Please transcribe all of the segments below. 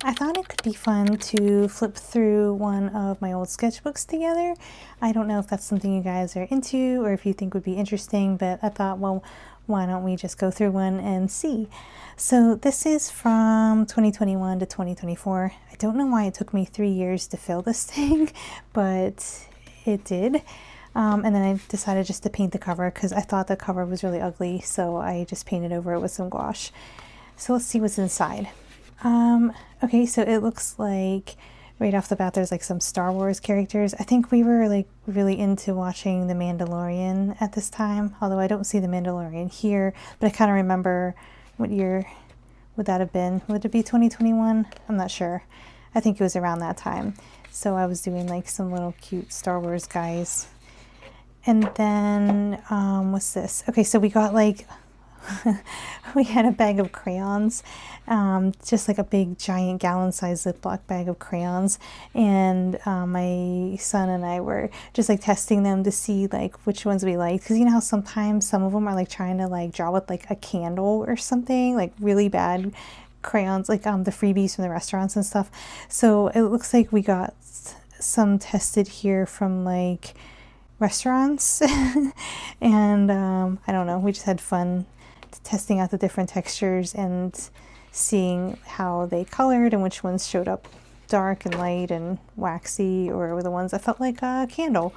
I thought it could be fun to flip through one of my old sketchbooks together. I don't know if that's something you guys are into or if you think would be interesting, but I thought, well, why don't we just go through one and see? So this is from 2021 to 2024. I don't know why it took me 3 years to fill this thing, but it did. And then I decided just to paint the cover because I thought the cover was really ugly, so I just painted over it with some gouache. So let's see what's inside. Okay, so it looks like right off the bat there's like some Star Wars characters. I think we were like really into watching The Mandalorian at this time, although I don't see The Mandalorian here, but I kind of remember what year would that have been? Would it be 2021? I'm not sure. I think it was around that time. So I was doing like some little cute Star Wars guys. And then, what's this? Okay, so we got like, we had a bag of crayons, just like a big giant gallon-sized Ziploc bag of crayons, and my son and I were just like testing them to see like which ones we liked, because you know how sometimes some of them are like trying to like draw with like a candle or something, like really bad crayons, like the freebies from the restaurants and stuff. So it looks like we got some tested here from like restaurants and I don't know, we just had fun testing out the different textures and seeing how they colored and which ones showed up dark and light and waxy, or were the ones that felt like a candle.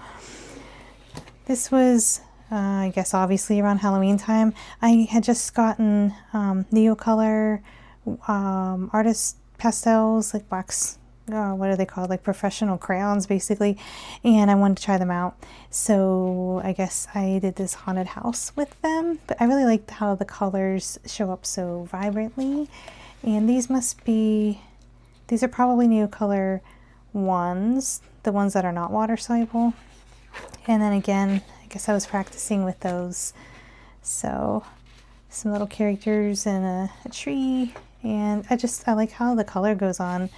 This was I guess obviously around Halloween time. I had just gotten Neocolor artist pastels, like wax, what are they called, like professional crayons basically, and I wanted to try them out, so I guess I did this haunted house with them. But I really liked how the colors show up so vibrantly, and these are probably Neocolor ones, the ones that are not water soluble. And then again, I guess I was practicing with those, so some little characters and a tree, and I like how the color goes on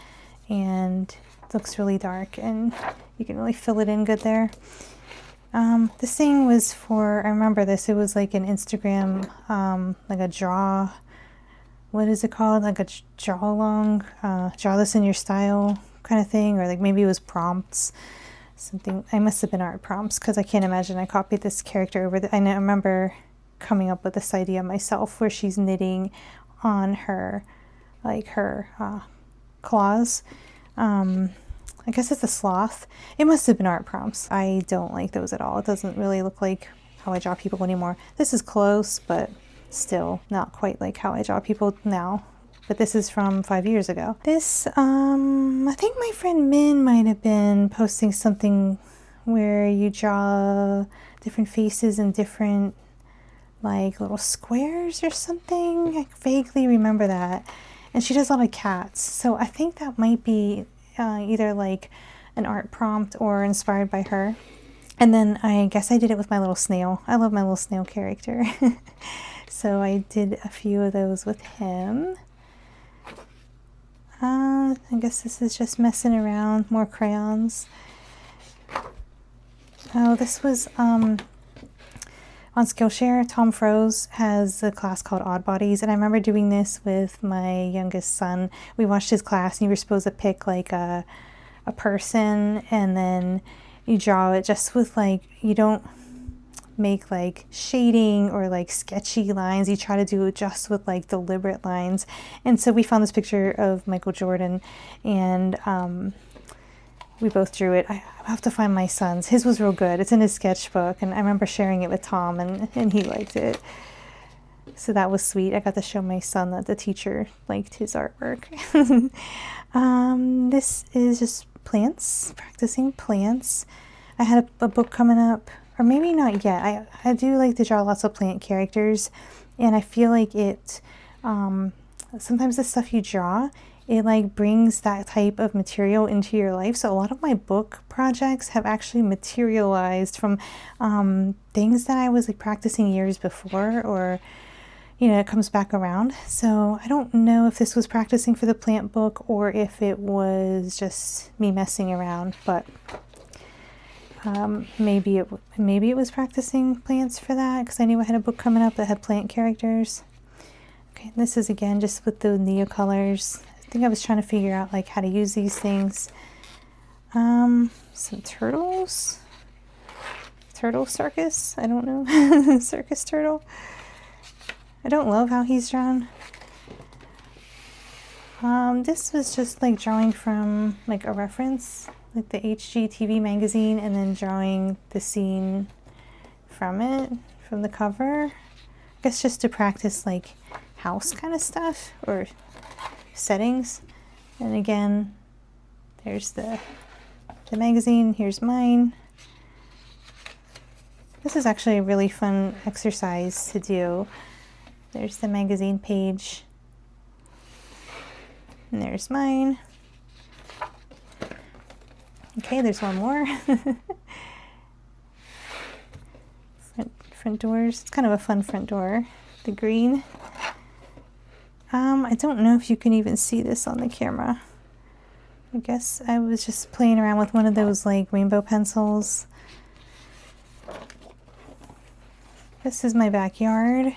and it looks really dark and you can really fill it in good there. This thing was for, I remember this, it was like an Instagram, like a draw, what is it called? Like a draw along, draw this in your style kind of thing, or like maybe it was prompts, something. I must have been art prompts because I can't imagine I copied this character over I remember coming up with this idea myself where she's knitting on her, like her claws. I guess it's a sloth. It must have been art prompts. I don't like those at all. It doesn't really look like how I draw people anymore. This is close, but still not quite like how I draw people now. But this is from 5 years ago. This, I think my friend Min might have been posting something where you draw different faces and different like little squares or something. I vaguely remember that. And she does a lot of cats, so I think that might be either like an art prompt or inspired by her. And then I guess I did it with my little snail. I love my little snail character. So I did a few of those with him. I guess this is just messing around, more crayons. Oh, this was on Skillshare. Tom Froese has a class called Odd Bodies, and I remember doing this with my youngest son. We watched his class and you were supposed to pick like a person, and then you draw it just with like, you don't make like shading or like sketchy lines. You try to do it just with like deliberate lines. And so we found this picture of Michael Jordan, and we both drew it. I have to find my son's. His was real good. It's in his sketchbook, and I remember sharing it with Tom, and he liked it. So that was sweet. I got to show my son that the teacher liked his artwork. This is just plants, practicing plants. I had a book coming up, or maybe not yet. I do like to draw lots of plant characters, and I feel like it, sometimes the stuff you draw, it like brings that type of material into your life. So a lot of my book projects have actually materialized from things that I was like practicing years before, or you know, it comes back around. So I don't know if this was practicing for the plant book or if it was just me messing around, but maybe it was practicing plants for that, because I knew I had a book coming up that had plant characters. Okay, this is again just with the Neocolors. I think I was trying to figure out like how to use these things. Some turtles. Turtle circus? I don't know. Circus turtle. I don't love how he's drawn. This was just like drawing from like a reference, like the HGTV magazine, and then drawing the scene from it, from the cover. I guess just to practice like house kind of stuff or settings. And again, there's the magazine. Here's mine. This is actually a really fun exercise to do. There's the magazine page. And there's mine. Okay, there's one more. front doors. It's kind of a fun front door. The green. I don't know if you can even see this on the camera. I guess I was just playing around with one of those like rainbow pencils. This is my backyard.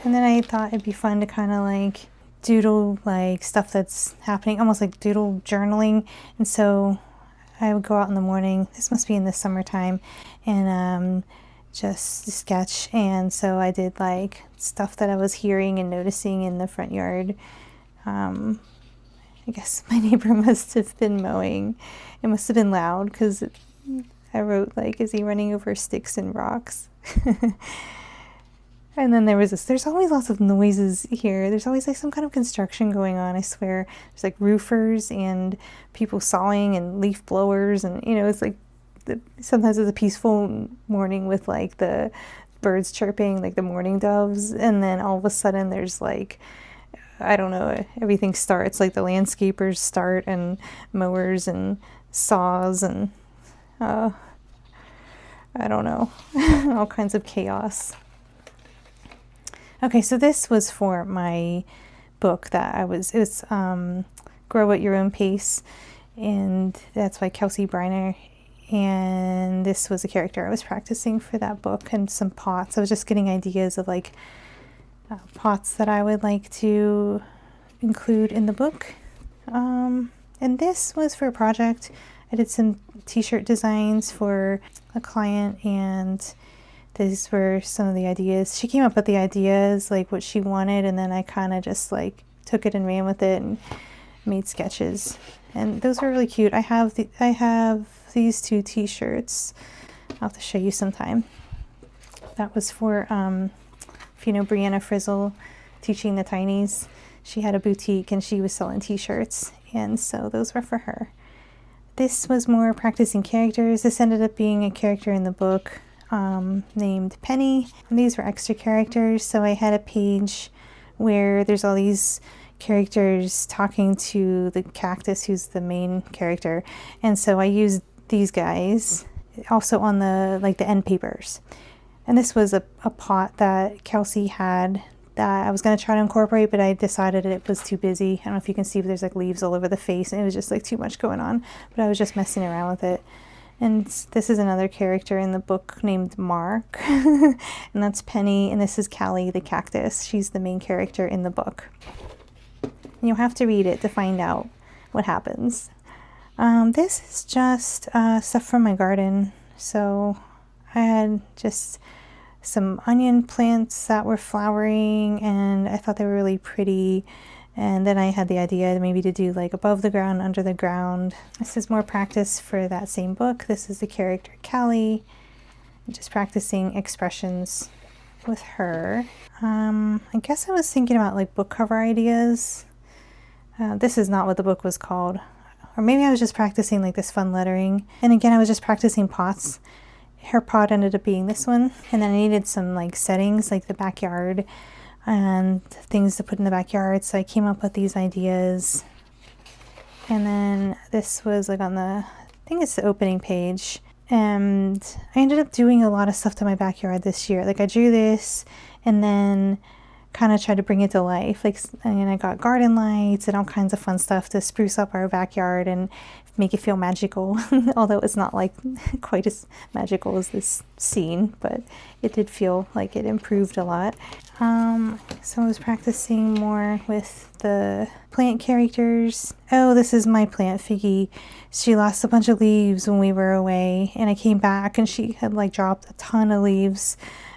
And then I thought it'd be fun to kind of like doodle like stuff that's happening, almost like doodle journaling. And so I would go out in the morning, this must be in the summertime, and just sketch. And so I did like stuff that I was hearing and noticing in the front yard. I guess my neighbor must have been mowing. It must have been loud because I wrote like, is he running over sticks and rocks? And then there was this, there's always lots of noises here. There's always like some kind of construction going on, I swear. There's like roofers and people sawing and leaf blowers, and you know, it's like sometimes it's a peaceful morning with like the birds chirping, like the morning doves, and then all of a sudden there's like, I don't know, everything starts, like the landscapers start, and mowers and saws and I don't know, all kinds of chaos. Okay, so this was for my book that it was Grow at Your Own Pace, and that's by Kelsey Briner. And this was a character I was practicing for that book, and some pots. I was just getting ideas of like pots that I would like to include in the book. And this was for a project. I did some t-shirt designs for a client, and these were some of the ideas. She came up with the ideas, like what she wanted, and then I kind of just like took it and ran with it and made sketches. And those were really cute. I have these two t-shirts. I'll have to show you sometime. That was for, if you know Brianna Frizzle, Teaching the Tinies. She had a boutique and she was selling t-shirts, and so those were for her. This was more practicing characters. This ended up being a character in the book named Penny, and these were extra characters. So I had a page where there's all these characters talking to the cactus, who's the main character, and so I used these guys also on the like the end papers. And this was a pot that Kelsey had that I was going to try to incorporate, but I decided it was too busy. I don't know if you can see, but there's like leaves all over the face, and it was just like too much going on, but I was just messing around with it. And this is another character in the book named Mark, and that's Penny, and this is Callie the cactus. She's the main character in the book. And you'll have to read it to find out what happens. This is just stuff from my garden. So I had just some onion plants that were flowering, and I thought they were really pretty. And then I had the idea maybe to do like above the ground, under the ground. This is more practice for that same book. This is the character Callie. I'm just practicing expressions with her. I guess I was thinking about like book cover ideas. This is not what the book was called. Or maybe I was just practicing like this fun lettering. And again, I was just practicing pots. Her pot ended up being this one. And then I needed some like settings, like the backyard and things to put in the backyard. So I came up with these ideas. And then this was like on the, I think it's the opening page. And I ended up doing a lot of stuff to my backyard this year. Like I drew this, and then kind of tried to bring it to life. Like, and I got garden lights and all kinds of fun stuff to spruce up our backyard and make it feel magical. Although it's not like quite as magical as this scene, but it did feel like it improved a lot. So I was practicing more with the plant characters. Oh, this is my plant Figgy. She lost a bunch of leaves when we were away, and I came back and she had like dropped a ton of leaves,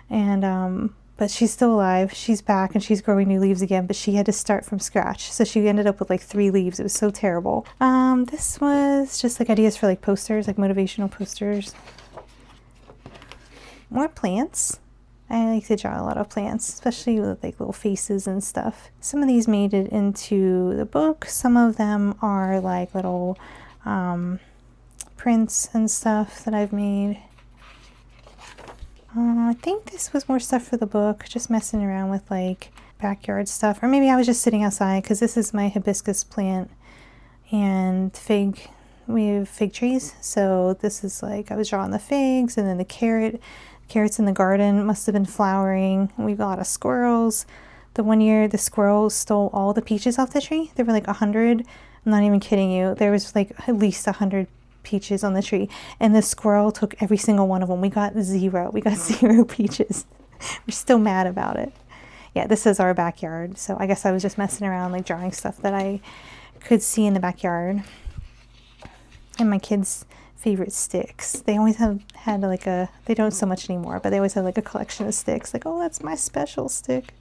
and but she's still alive. She's back and she's growing new leaves again, but she had to start from scratch. So she ended up with like 3 leaves. It was so terrible. This was just like ideas for like posters, like motivational posters. More plants. I like to draw a lot of plants, especially with like little faces and stuff. Some of these made it into the book. Some of them are like little prints and stuff that I've made. I think this was more stuff for the book, just messing around with like backyard stuff. Or maybe I was just sitting outside, because this is my hibiscus plant and fig. We have fig trees. So this is like, I was drawing the figs, and then the carrots in the garden must have been flowering. We got a lot of squirrels. The one year the squirrels stole all the peaches off the tree. There were like 100. I'm not even kidding you. There was like at least 100 peaches on the tree, and the squirrel took every single one of them. We got 0. We got 0 peaches. We're still mad about it. Yeah, this is our backyard. So I guess I was just messing around, like drawing stuff that I could see in the backyard. And my kids' favorite sticks. They always had like a, they don't so much anymore, but they always had like a collection of sticks. Like, oh, that's my special stick.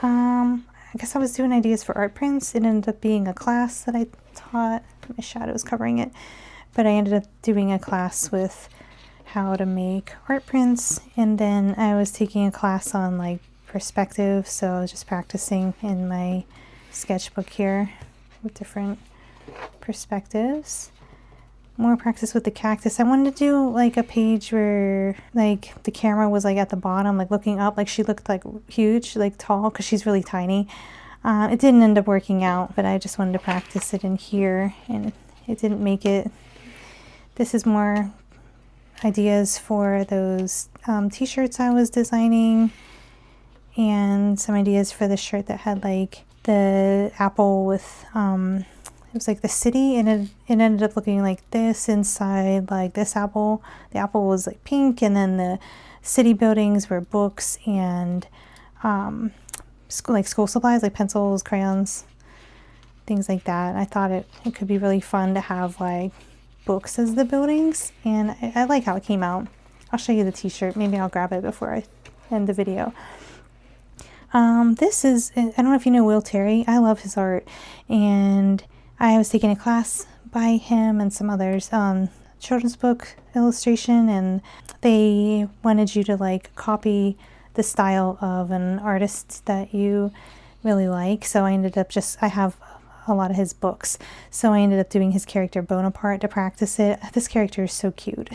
I guess I was doing ideas for art prints. It ended up being a class that I taught. My shadow is covering it. But I ended up doing a class with how to make art prints. And then I was taking a class on like perspective. So I was just practicing in my sketchbook here with different perspectives. More practice with the cactus. I wanted to do like a page where like the camera was like at the bottom, like looking up, like she looked like huge, like tall, because she's really tiny. It didn't end up working out, but I just wanted to practice it in here, and it didn't make it. This is more ideas for those t-shirts I was designing, and some ideas for the shirt that had like the apple with it was like the city, and it ended up looking like this inside, like this apple. The apple was like pink, and then the city buildings were books and school supplies, like pencils, crayons, things like that. I thought it could be really fun to have like books as the buildings, and I like how it came out. I'll show you the t-shirt. Maybe I'll grab it before I end the video. This is, I don't know if you know Will Terry. I love his art, and I was taking a class by him and some others, children's book illustration, and they wanted you to like copy the style of an artist that you really like. So I ended up I have a lot of his books, so I ended up doing his character Bonaparte to practice it. This character is so cute.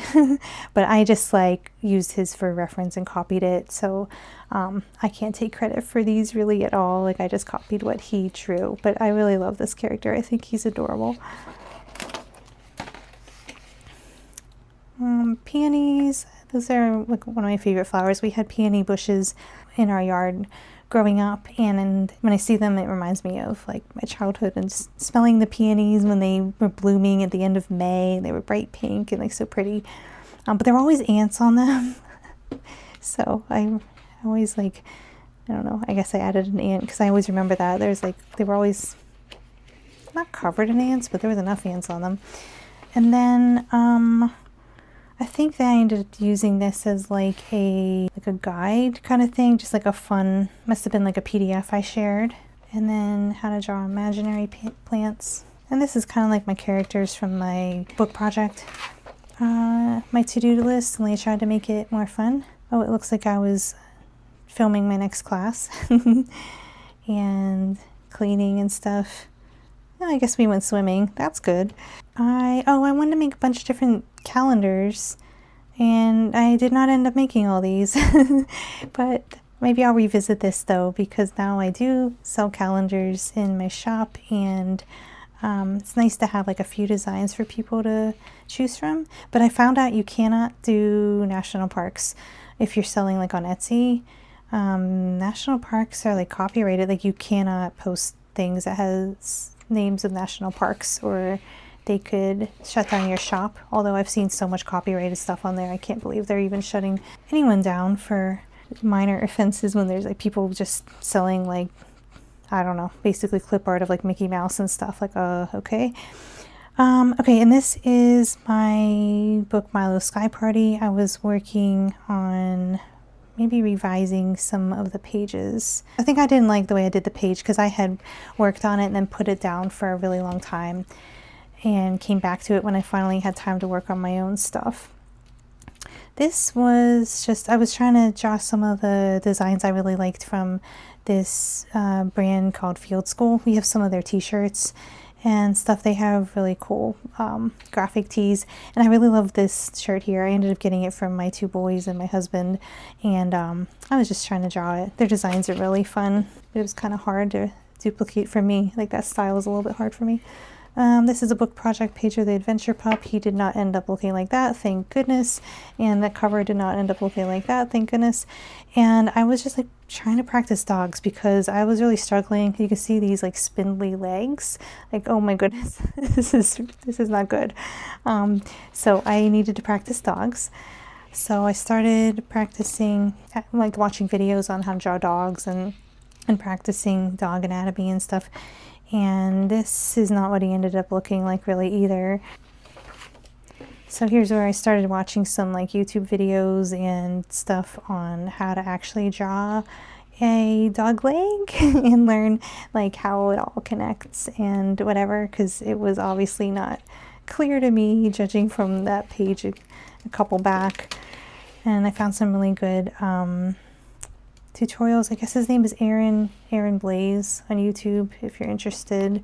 But I just like used his for reference and copied it, so I can't take credit for these really at all. Like, I just copied what he drew, but I really love this character. I think he's adorable. Peonies, those are like one of my favorite flowers. We had peony bushes in our yard growing up, and when I see them, it reminds me of like my childhood and smelling the peonies when they were blooming at the end of May. They were bright pink and like so pretty, but there were always ants on them. So I always like, I don't know, I guess I added an ant because I always remember that there's like, they were always not covered in ants, but there was enough ants on them. And then I think that I ended up using this as like a guide kind of thing, just like a fun, must have been like a PDF I shared. And then how to draw imaginary plants. And this is kind of like my characters from my book project. My to-do list, and I tried to make it more fun. Oh, it looks like I was filming my next class and cleaning and stuff. Oh, I guess we went swimming. That's good. I wanted to make a bunch of different calendars, and I did not end up making all these. But maybe I'll revisit this though, because now I do sell calendars in my shop, and it's nice to have like a few designs for people to choose from. But I found out you cannot do national parks if you're selling like on Etsy. National parks are like copyrighted. Like you cannot post things that has names of national parks, or they could shut down your shop. Although I've seen so much copyrighted stuff on there, I can't believe they're even shutting anyone down for minor offenses when there's like people just selling like, I don't know, basically clip art of like Mickey Mouse and stuff. Like, okay. Okay, and this is my book Milo Sky Party. I was working on maybe revising some of the pages. I think I didn't like the way I did the page because I had worked on it and then put it down for a really long time and came back to it when I finally had time to work on my own stuff. This was just, I was trying to draw some of the designs I really liked from this brand called Field School. We have some of their t-shirts and stuff. They have really cool graphic tees, and I really love this shirt here. I ended up getting it from my two boys and my husband, and I was just trying to draw it. Their designs are really fun, but it was kind of hard to duplicate for me. Like that style is a little bit hard for me. This is a book project page of the Adventure Pup. He did not end up looking like that, thank goodness. And the cover did not end up looking like that, thank goodness. And I was just like trying to practice dogs because I was really struggling. You can see these like spindly legs. Like, oh my goodness, this is not good. So I needed to practice dogs. So I started practicing, like watching videos on how to draw dogs and practicing dog anatomy and stuff. And this is not what he ended up looking like really either. So here's where I started watching some like YouTube videos and stuff on how to actually draw a dog leg and learn like how it all connects and whatever, because it was obviously not clear to me judging from that page a couple back. And I found some really good tutorials. I guess his name is Aaron Blaze on YouTube if you're interested.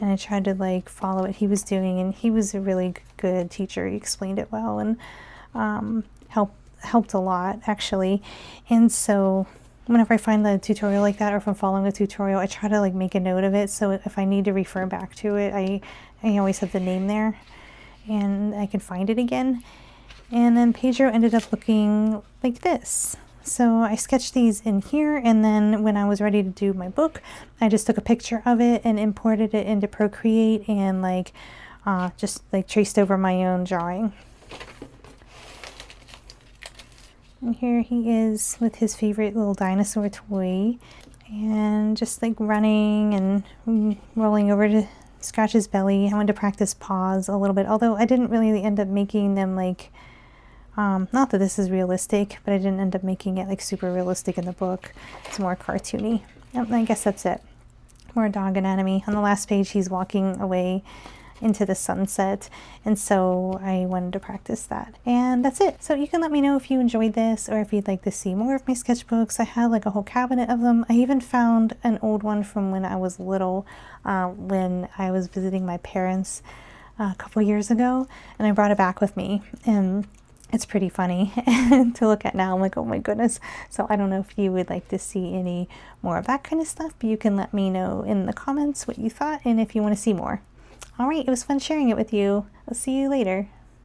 And I tried to like follow what he was doing, and he was a really good teacher. He explained it well and helped a lot actually. And so whenever I find the tutorial like that, or if I'm following a tutorial, I try to like make a note of it, so if I need to refer back to it, I always have the name there and I can find it again. And then Pedro ended up looking like this. So I sketched these in here, and then when I was ready to do my book, I just took a picture of it and imported it into Procreate and like just like traced over my own drawing. And here he is with his favorite little dinosaur toy, and just like running and rolling over to scratch his belly. I wanted to practice paws a little bit, although I didn't really end up making them like not that this is realistic, but I didn't end up making it like super realistic in the book. It's more cartoony. Yep, I guess that's it. More dog anatomy. On the last page, he's walking away into the sunset, and so I wanted to practice that. And that's it. So you can let me know if you enjoyed this, or if you'd like to see more of my sketchbooks. I have like a whole cabinet of them. I even found an old one from when I was little, when I was visiting my parents a couple years ago, and I brought it back with me. And it's pretty funny to look at now. I'm like, oh my goodness. So I don't know if you would like to see any more of that kind of stuff, but you can let me know in the comments what you thought and if you want to see more. All right, it was fun sharing it with you. I'll see you later.